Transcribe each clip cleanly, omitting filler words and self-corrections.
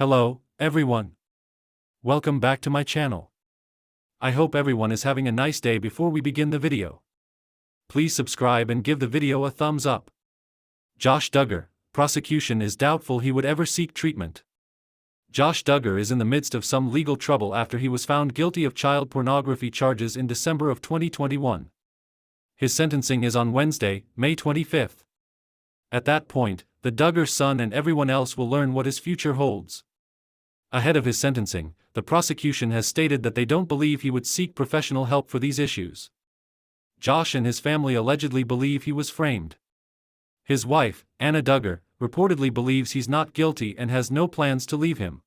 Hello, everyone. Welcome back to my channel. I hope everyone is having a nice day. Before we begin the video, please subscribe and give the video a thumbs up. Josh Duggar, prosecution is doubtful he would ever seek treatment. Josh Duggar is in the midst of some legal trouble after he was found guilty of child pornography charges in December of 2021. His sentencing is on Wednesday, May 25th. At that point, the Duggar son and everyone else will learn what his future holds. Ahead of his sentencing, the prosecution has stated that they don't believe he would seek professional help for these issues. Josh and his family allegedly believe he was framed. His wife, Anna Duggar, reportedly believes he's not guilty and has no plans to leave him.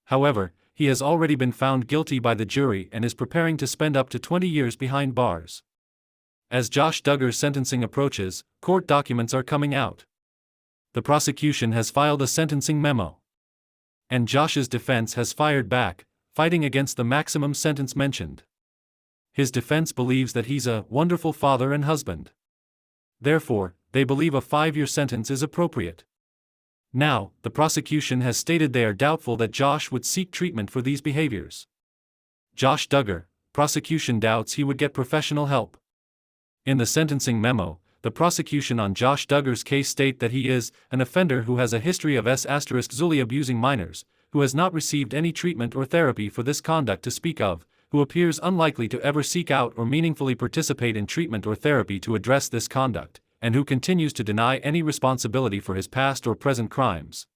However, he has already been found guilty by the jury and is preparing to spend up to 20 years behind bars. As Josh Duggar's sentencing approaches, court documents are coming out. The prosecution has filed a sentencing memo. And Josh's defense has fired back, fighting against the maximum sentence mentioned. His defense believes that he's a wonderful father and husband. Therefore, they believe a 5-year sentence is appropriate. Now, the prosecution has stated they are doubtful that Josh would seek treatment for these behaviors. Josh Duggar, prosecution doubts he would get professional help. In the sentencing memo, the prosecution on Josh Duggar's case state that he is an offender who has a history of *zully abusing minors, who has not received any treatment or therapy for this conduct to speak of, who appears unlikely to ever seek out or meaningfully participate in treatment or therapy to address this conduct, and who continues to deny any responsibility for his past or present crimes.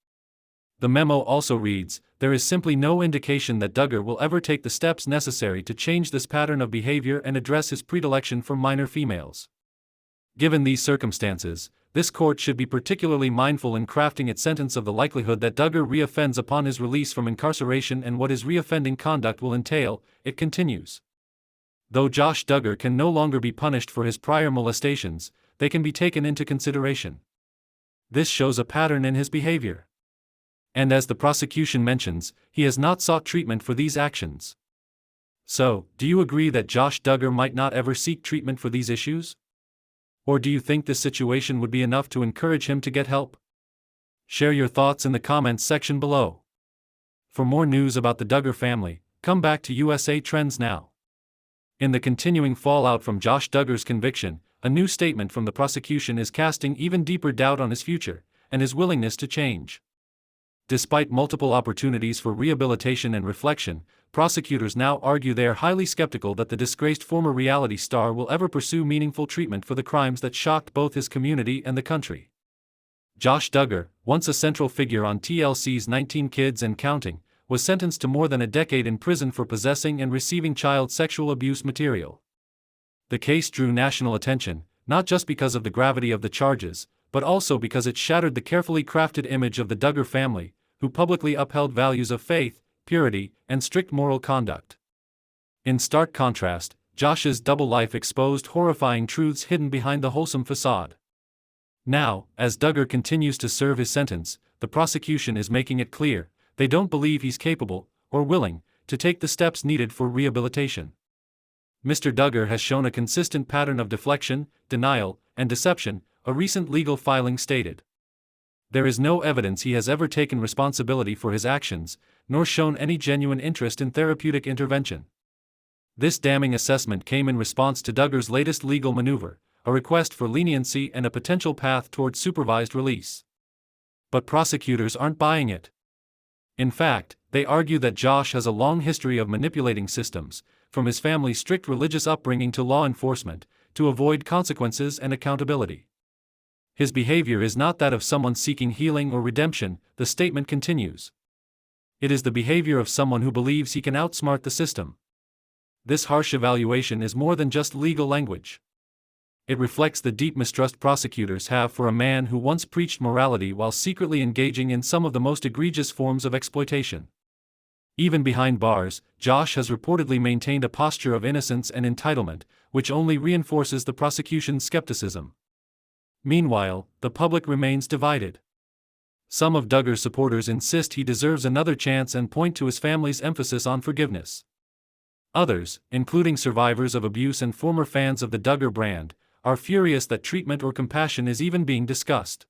The memo also reads, "There is simply no indication that Duggar will ever take the steps necessary to change this pattern of behavior and address his predilection for minor females." Given these circumstances, this court should be particularly mindful in crafting its sentence of the likelihood that Duggar reoffends upon his release from incarceration and what his reoffending conduct will entail. It continues. Though Josh Duggar can no longer be punished for his prior molestations, they can be taken into consideration. This shows a pattern in his behavior. And as the prosecution mentions, he has not sought treatment for these actions. So, do you agree that Josh Duggar might not ever seek treatment for these issues? Or do you think this situation would be enough to encourage him to get help? Share your thoughts in the comments section below. For more news about the Duggar family, come back to USA Trends now. In the continuing fallout from Josh Duggar's conviction, a new statement from the prosecution is casting even deeper doubt on his future and his willingness to change. Despite multiple opportunities for rehabilitation and reflection, prosecutors now argue they are highly skeptical that the disgraced former reality star will ever pursue meaningful treatment for the crimes that shocked both his community and the country. Josh Duggar, once a central figure on TLC's 19 Kids and Counting, was sentenced to more than a decade in prison for possessing and receiving child sexual abuse material. The case drew national attention, not just because of the gravity of the charges, but also because it shattered the carefully crafted image of the Duggar family, who publicly upheld values of faith, purity, and strict moral conduct. In stark contrast, Josh's double life exposed horrifying truths hidden behind the wholesome facade. Now, as Duggar continues to serve his sentence, the prosecution is making it clear they don't believe he's capable, or willing, to take the steps needed for rehabilitation. Mr. Duggar has shown a consistent pattern of deflection, denial, and deception, a recent legal filing stated. There is no evidence he has ever taken responsibility for his actions, nor shown any genuine interest in therapeutic intervention. This damning assessment came in response to Duggar's latest legal maneuver, a request for leniency and a potential path toward supervised release. But prosecutors aren't buying it. In fact, they argue that Josh has a long history of manipulating systems, from his family's strict religious upbringing to law enforcement, to avoid consequences and accountability. His behavior is not that of someone seeking healing or redemption, the statement continues. It is the behavior of someone who believes he can outsmart the system. This harsh evaluation is more than just legal language. It reflects the deep mistrust prosecutors have for a man who once preached morality while secretly engaging in some of the most egregious forms of exploitation. Even behind bars, Josh has reportedly maintained a posture of innocence and entitlement, which only reinforces the prosecution's skepticism. Meanwhile, the public remains divided. Some of Duggar's supporters insist he deserves another chance and point to his family's emphasis on forgiveness. Others, including survivors of abuse and former fans of the Duggar brand, are furious that treatment or compassion is even being discussed.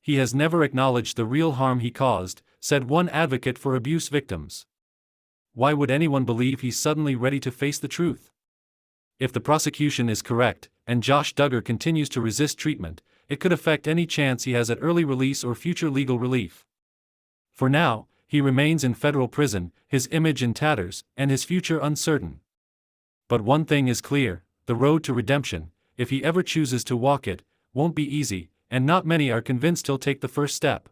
He has never acknowledged the real harm he caused, said one advocate for abuse victims. Why would anyone believe he's suddenly ready to face the truth? If the prosecution is correct, and Josh Duggar continues to resist treatment, it could affect any chance he has at early release or future legal relief. For now, he remains in federal prison, his image in tatters, and his future uncertain. But one thing is clear: the road to redemption, if he ever chooses to walk it, won't be easy, and not many are convinced he'll take the first step.